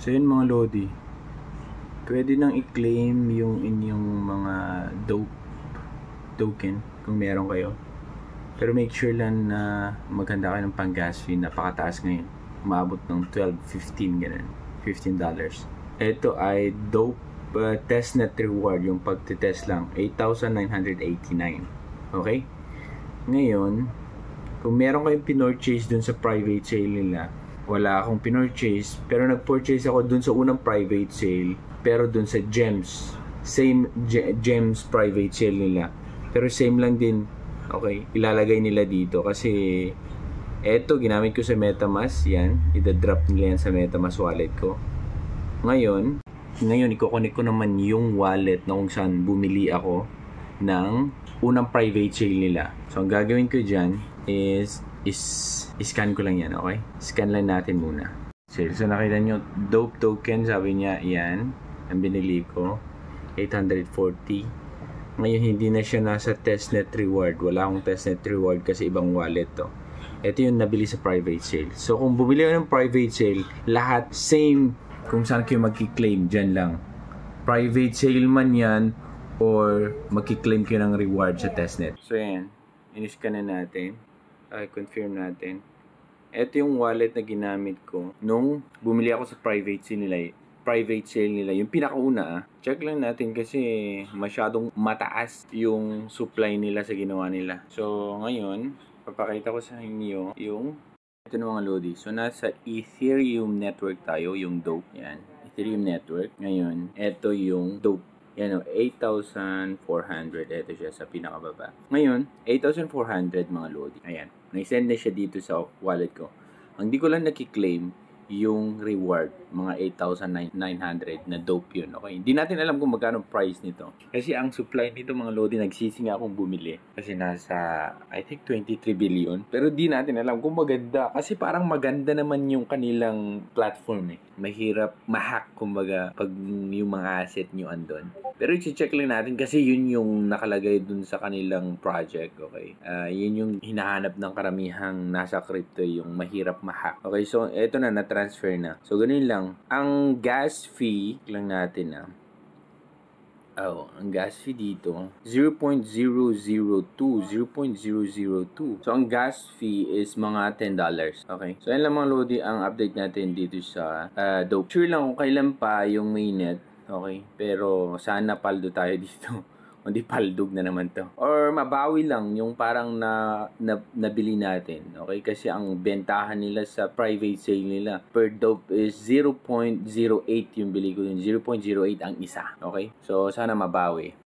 So yun mga Lodi, pwede nang i-claim yung inyong mga dope token kung meron kayo. Pero make sure lang na maghanda kayo ng pang gas fee. Napakataas ngayon. Umabot ng 12, 15 ganun. $15. Ito ay dope testnet reward. Yung pagtitest lang. 8,989. Okay? Ngayon, kung meron kayong pinorchase dun sa private sale nila, wala akong pinorchase, pero nag-purchase ako dun sa unang private sale, pero dun sa gems. Same gems private sale nila. Pero same lang din, okay, ilalagay nila dito kasi eto, ginamit ko sa MetaMask, yan, ida-drop nila yan sa MetaMask wallet ko. Ngayon, i-connect ko naman yung wallet na kung saan bumili ako ng unang private sale nila. So, ang gagawin ko dyan is scan ko lang yan, okay? Scan lang natin muna. So, nakita nyo, dope token, sabi niya, yan, ang binili ko, 840. Ngayon, hindi na siya nasa testnet reward. Wala akong testnet reward kasi ibang wallet to. Ito yung nabili sa private sale. So, kung bumili ka ng private sale, lahat same kung saan kayo magki-claim. Dyan lang. Private sale man yan or magki-claim kayo ng reward sa testnet. So, yan. Iniscan na natin. Confirm natin. Ito yung wallet na ginamit ko nung bumili ako sa private sale nila, yung pinakauna. Check lang natin kasi masyadong mataas yung supply nila sa ginawa nila. So, ngayon, papakita ko sa inyo yung ito na mga Lodi. So, nasa Ethereum network tayo, yung dope. Yan, Ethereum network. Ngayon, ito yung dope. Yan o, 8,400. Ito siya sa pinakababa. Ngayon, 8,400 mga Lodi. Ayan, naisend na siya dito sa wallet ko. Ang di ko lang nakiklaim yung reward, mga 8,900 na dope yun, okay? Hindi natin alam kung magkano price nito. Kasi ang supply nito mga Lodi, nagsisi nga akong bumili. Kasi nasa, I think, 23 billion. Pero di natin alam kung maganda. Kasi parang maganda naman yung kanilang platform eh. Mahirap ma-hack, kumbaga, pag yung mga asset nyo andon. Pero i-check lang natin kasi yun yung nakalagay dun sa kanilang project, okay? Yun yung hinahanap ng karamihang nasa crypto, yung mahirap ma-hack. Okay, so eto na, na-transfer na. So, ganun lang. Ang gas fee lang natin ang gas fee dito, 0.002. So, ang gas fee is mga $10. Okay? So, yan lang mga Lodi ang update natin dito sa dope. Sure lang kung kailan pa yung mainnet. Okay? Pero, sana paldo tayo dito. Hindi paldog na naman to. Or mabawi lang yung parang nabili natin. Okay? Kasi ang bentahan nila sa private sale nila per dope is 0.08 yung bili ko yun. 0.08 ang isa. Okay? So, sana mabawi.